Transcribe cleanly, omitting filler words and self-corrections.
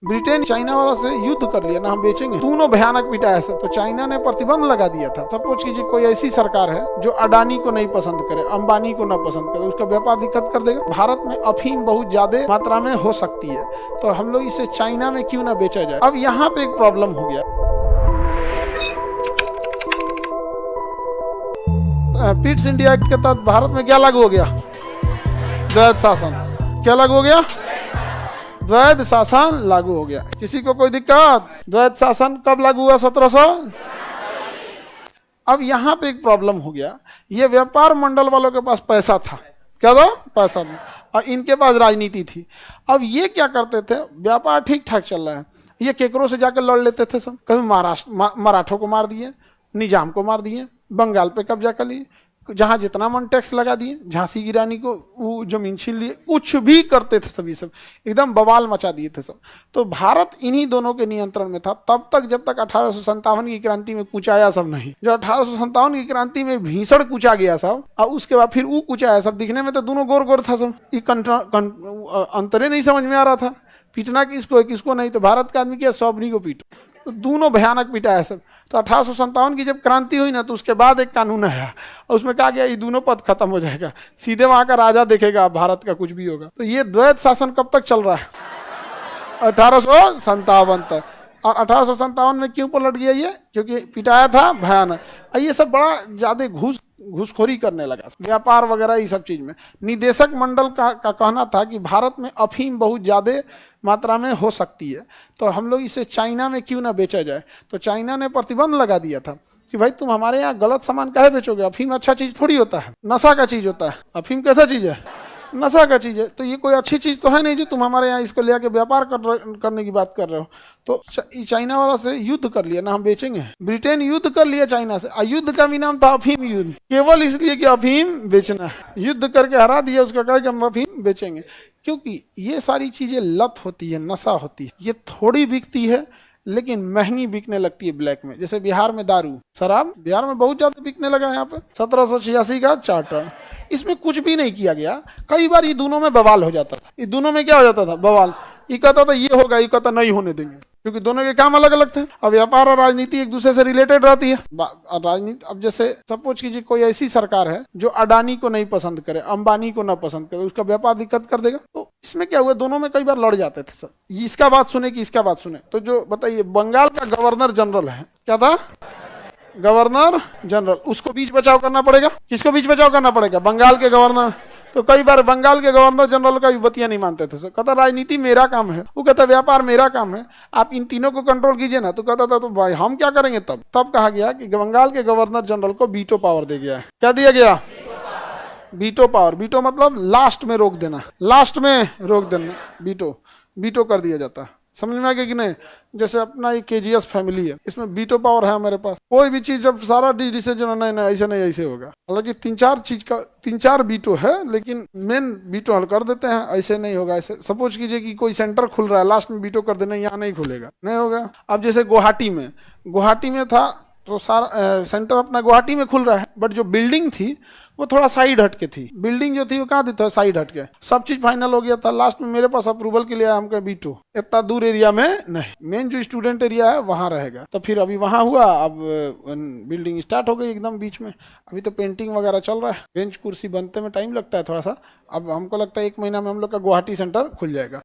Britain China वाला से युद्ध कर लिया ना, हम बेचेंगे। दोनों भयानक पिटाया सब। तो चाइना ने प्रतिबंध लगा दिया था। सपोज कीजिए कोई ऐसी सरकार है जो अडानी को नहीं पसंद करे, अंबानी को ना पसंद करे, उसका व्यापार दिक्कत कर देगा। भारत में अफीम बहुत ज्यादा मात्रा में हो सकती है, तो हम लोग इसे चाइना में क्यों ना बेचा जाए। अब यहाँ पे एक प्रॉब्लम हो गया। पिट्स इंडिया एक्ट के तहत भारत में क्या लागू हो गया? द्वैध शासन। क्या लागू हो गया? द्वैध शासन लागू हो गया। किसी को कोई दिक्कत? द्वैध शासन कब लागू हुआ? 1700। अब यहाँ पे एक प्रॉब्लम हो गया। ये व्यापार मंडल वालों के पास पैसा था। क्या था? पैसा था। और इनके पास राजनीति थी। अब ये क्या करते थे, व्यापार ठीक ठाक चल रहा है, ये केकरों से जाकर लड़ लेते थे सब। कभी मराठों को मार दिए, निजाम को मार दिए, बंगाल पे कब्जा कर लिए, जहां जितना मन टैक्स लगा दिए, झांसी की रानी को वो जमीन छीन लिए, कुछ भी करते थे सभी सब, एकदम बवाल मचा दिए थे सब। तो भारत इन्हीं दोनों के नियंत्रण में था तब तक, जब तक 1857 की क्रांति में कुचाया सब नहीं। जो 1857 की क्रांति में भीषण कुचा गया सब, और उसके बाद फिर वो कुचाया सब। दिखने में तो दोनों गोर गोर था सब, ये अंतरे नहीं समझ में आ रहा था, पीटना किसको है किसको नहीं। तो भारत का आदमी क्या, सौबनी को पीटो। तो दोनों भयानक पिटाया सब। तो 1857 की जब क्रांति हुई ना, तो उसके बाद एक कानून आया और उसमें कहा गया ये दोनों पद खत्म हो जाएगा, सीधे वहां का राजा देखेगा भारत का कुछ भी होगा। तो ये द्वैध शासन कब तक चल रहा है? 1857 तक। और 1857 में क्यों पलट गया ये? क्योंकि पिटाया था भयानक। ये सब बड़ा ज्यादा घूसखोरी करने लगा, व्यापार वगैरह ये सब चीज में। निदेशक मंडल का कहना था कि भारत में अफीम बहुत ज्यादा मात्रा में हो सकती है, तो हम लोग इसे चाइना में क्यों ना बेचा जाए। तो चाइना ने प्रतिबंध लगा दिया था कि भाई तुम हमारे यहाँ गलत सामान काहे बेचोगे, अफीम अच्छा चीज थोड़ी होता है, नशा का चीज होता है। अफीम कैसा चीज है? नशा का चीज है। तो ये कोई अच्छी चीज तो है नहीं जो तुम हमारे यहाँ इसको लेके व्यापार करने की बात कर रहे हो। तो चाइना वाला से युद्ध कर लिया ना, हम बेचेंगे। ब्रिटेन युद्ध कर लिया चाइना से। युद्ध का भी नाम था अफीम युद्ध, केवल इसलिए कि अफीम बेचना है। युद्ध करके हरा दिया, उसका कहा कि हम अफीम बेचेंगे। क्योंकि ये सारी चीजें लत होती है, नशा होती है। ये थोड़ी बिकती है लेकिन महंगी बिकने लगती है ब्लैक में। जैसे बिहार में दारू, शराब बिहार में बहुत ज्यादा बिकने लगा यहाँ पे। 1786 का चार्टर, इसमें कुछ भी नहीं किया गया। कई बार ये दोनों में बवाल हो जाता था। ये दोनों में क्या हो जाता था? बवाल। ये कहता था ये होगा, ये कहता नहीं होने देंगे, क्योंकि दोनों के काम अलग अलग थे। अब व्यापार और राजनीति एक दूसरे से रिलेटेड रहती है। राजनीति, अब जैसे सपोज कीजिए कोई ऐसी सरकार है जो अडानी को नहीं पसंद करे, अंबानी को ना पसंद करे, उसका व्यापार दिक्कत कर देगा। तो इसमें क्या हुआ, दोनों में कई बार लड़ जाते थे सब, इसका बात सुने कि इसका बात सुने। तो जो बताइए, बंगाल का गवर्नर जनरल है, क्या था? Governor general. उसको बीच बचाव करना पड़ेगा। किसको बीच बचाव करना पड़ेगा? बंगाल के गवर्नर। तो कई बार बंगाल के गवर्नर जनरल का युवतियां नहीं मानते थे। कहता राजनीति मेरा काम है, वो कहता व्यापार मेरा काम है, आप इन तीनों को कंट्रोल कीजिए ना। तो कहता था तो भाई हम क्या करेंगे। तब कहा गया कि बंगाल के गवर्नर जनरल को वीटो पावर दे गया है। क्या दिया गया? Veto power. वीटो मतलब लास्ट में रोक देना, लास्ट में रोक देना। वीटो कर दिया जाता है। समझ में आ गया कि नहीं? जैसे अपना ये KGS फैमिली है, इसमें वीटो पावर है हमारे पास। कोई भी चीज जब सारा डिसीजन नहीं ऐसे नहीं ऐसे होगा। हालांकि 3-4 वीटो है, लेकिन मेन वीटो हल कर देते हैं, ऐसे नहीं होगा। ऐसे सपोज कीजिए कि कोई सेंटर खुल रहा है, लास्ट में वीटो कर देना, यहाँ नहीं खुलेगा, नहीं होगा। अब जैसे गुवाहाटी में था, तो सारा सेंटर अपना गुवाहाटी में खुल रहा है, बट जो बिल्डिंग थी वो थोड़ा साइड हट के थी। बिल्डिंग जो थी वो कहाँ थी? तो साइड हट के। सब चीज फाइनल हो गया था। लास्ट में मेरे पास अप्रूवल के लिए हम कहे वीटो, इतना दूर एरिया में नहीं, मेन जो स्टूडेंट एरिया है वहां रहेगा। तो फिर अभी वहां हुआ, अब बिल्डिंग स्टार्ट हो गई एकदम बीच में। अभी तो पेंटिंग वगैरह चल रहा है, बेंच कुर्सी बनते में टाइम लगता है थोड़ा सा। अब हमको लगता है 1 महीना में हम लोग का गुवाहाटी सेंटर खुल जाएगा।